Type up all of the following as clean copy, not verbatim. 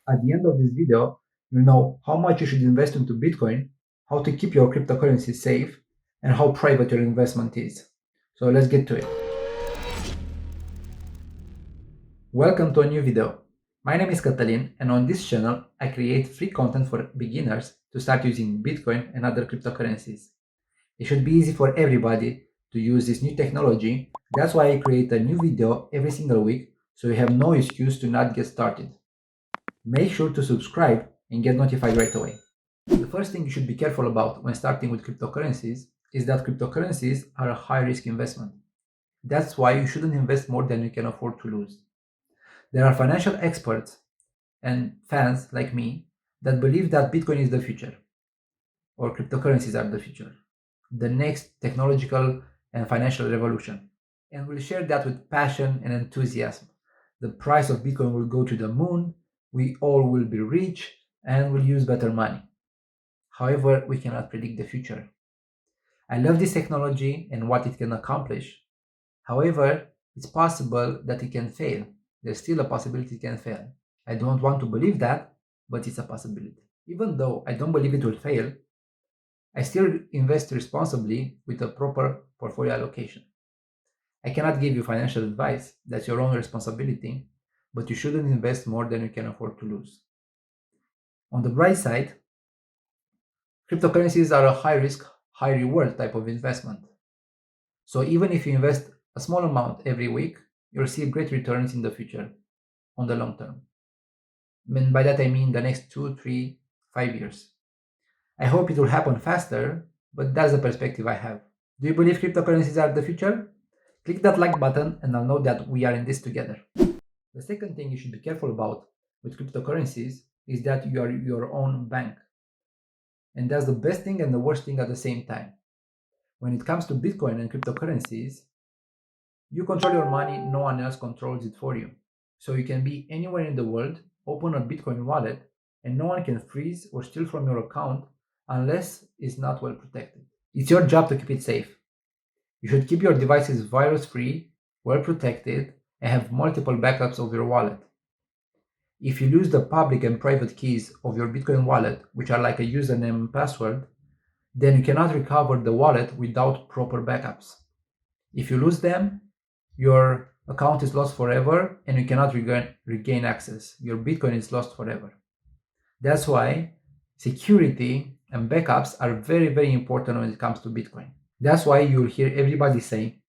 At the end of this video, you'll know how much you should invest into Bitcoin, how to keep your cryptocurrency safe, and how private your investment is. So let's get to it. Welcome to a new video. My name is Catalin, and on this channel, I create free content for beginners to start using Bitcoin and other cryptocurrencies. It should be easy for everybody to use this new technology. That's why I create a new video every single week, so you have no excuse to not get started. Make sure to subscribe and get notified right away. The first thing you should be careful about when starting with cryptocurrencies is that cryptocurrencies are a high-risk investment. That's why you shouldn't invest more than you can afford to lose. There are financial experts and fans like me that believe that Bitcoin is the future, or cryptocurrencies are the future, the next technological and financial revolution. And we'll share that with passion and enthusiasm. The price of Bitcoin will go to the moon, we all will be rich, and will use better money. However, we cannot predict the future. I love this technology and what it can accomplish. However, it's possible that it can fail. There's still a possibility it can fail. I don't want to believe that, but it's a possibility. Even though I don't believe it will fail, I still invest responsibly with a proper portfolio allocation. I cannot give you financial advice, that's your own responsibility, but you shouldn't invest more than you can afford to lose. On the bright side, cryptocurrencies are a high risk, high reward type of investment. So even if you invest a small amount every week, you'll see great returns in the future, on the long term. And by that I mean the next 2, 3, 5 years. I hope it will happen faster, but that's the perspective I have. Do you believe cryptocurrencies are the future? Click that like button and I'll know that we are in this together. The second thing you should be careful about with cryptocurrencies is that you are your own bank. And that's the best thing and the worst thing at the same time. When it comes to Bitcoin and cryptocurrencies, you control your money, no one else controls it for you. So you can be anywhere in the world, open a Bitcoin wallet, and no one can freeze or steal from your account unless it's not well protected. It's your job to keep it safe. You should keep your devices virus-free, well protected, and have multiple backups of your wallet. If you lose the public and private keys of your Bitcoin wallet, which are like a username and password, then you cannot recover the wallet without proper backups. If you lose them, your account is lost forever and you cannot regain access. Your Bitcoin is lost forever. That's why security and backups are very, very important when it comes to Bitcoin. That's why you'll hear everybody say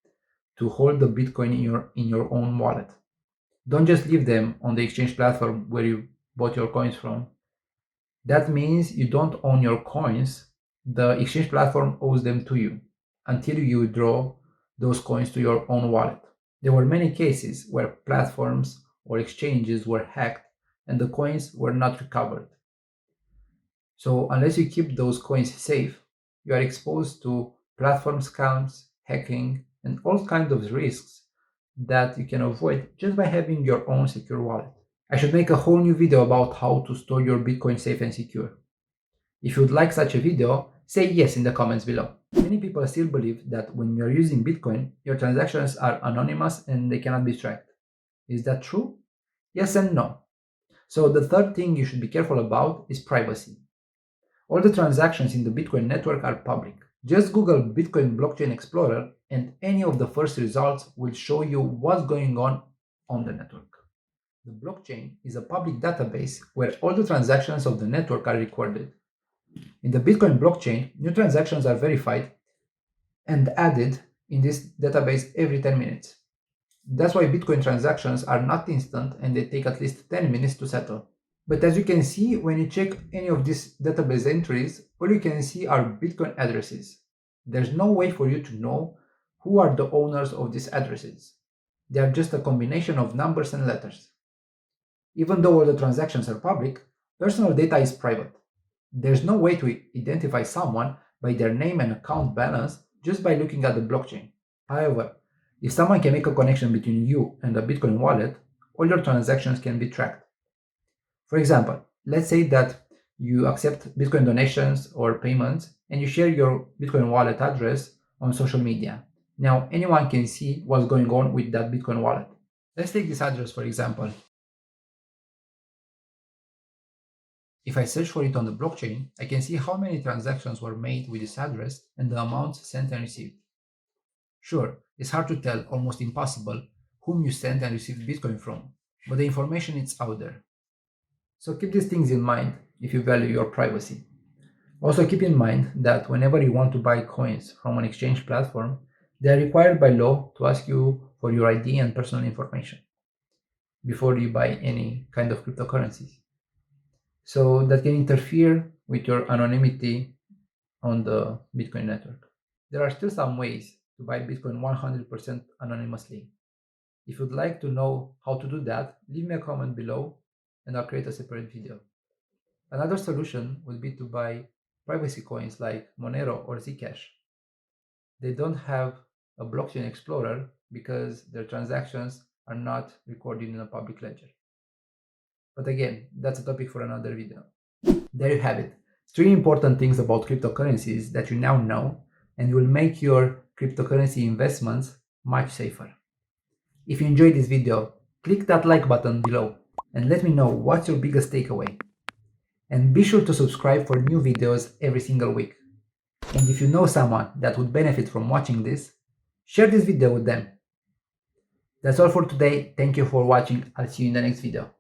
to hold the Bitcoin in your own wallet. Don't just leave them on the exchange platform where you bought your coins from. That means you don't own your coins. The exchange platform owes them to you until you withdraw those coins to your own wallet. There were many cases where platforms or exchanges were hacked and the coins were not recovered. So unless you keep those coins safe, you are exposed to platform scams, hacking, and all kinds of risks that you can avoid just by having your own secure wallet. I should make a whole new video about how to store your Bitcoin safe and secure. If you would like such a video, say yes in the comments below. Many people still believe that when you're using Bitcoin, your transactions are anonymous and they cannot be tracked. Is that true? Yes and no. So the third thing you should be careful about is privacy. All the transactions in the Bitcoin network are public. Just Google Bitcoin Blockchain Explorer and any of the first results will show you what's going on the network. The blockchain is a public database where all the transactions of the network are recorded. In the Bitcoin blockchain, new transactions are verified and added in this database every 10 minutes. That's why Bitcoin transactions are not instant and they take at least 10 minutes to settle. But as you can see, when you check any of these database entries, all you can see are Bitcoin addresses. There's no way for you to know who are the owners of these addresses. They are just a combination of numbers and letters. Even though all the transactions are public, personal data is private. There's no way to identify someone by their name and account balance just by looking at the blockchain. However, if someone can make a connection between you and the Bitcoin wallet, all your transactions can be tracked. For example, let's say that you accept Bitcoin donations or payments and you share your Bitcoin wallet address on social media. Now anyone can see what's going on with that Bitcoin wallet. Let's take this address for example. If I search for it on the blockchain, I can see how many transactions were made with this address and the amounts sent and received. Sure, it's hard to tell, almost impossible, whom you sent and received Bitcoin from, but the information is out there. So keep these things in mind if you value your privacy. Also keep in mind that whenever you want to buy coins from an exchange platform, they are required by law to ask you for your ID and personal information before you buy any kind of cryptocurrencies. So that can interfere with your anonymity on the Bitcoin network. There are still some ways to buy Bitcoin 100% anonymously. If you'd like to know how to do that, leave me a comment below and I'll create a separate video. Another solution would be to buy privacy coins like Monero or Zcash. They don't have a blockchain explorer because their transactions are not recorded in a public ledger. But again, that's a topic for another video. There you have it. 3 important things about cryptocurrencies that you now know and will make your cryptocurrency investments much safer. If you enjoyed this video, click that like button below and let me know what's your biggest takeaway. And be sure to subscribe for new videos every single week. And if you know someone that would benefit from watching this, share this video with them. That's all for today. Thank you for watching. I'll see you in the next video.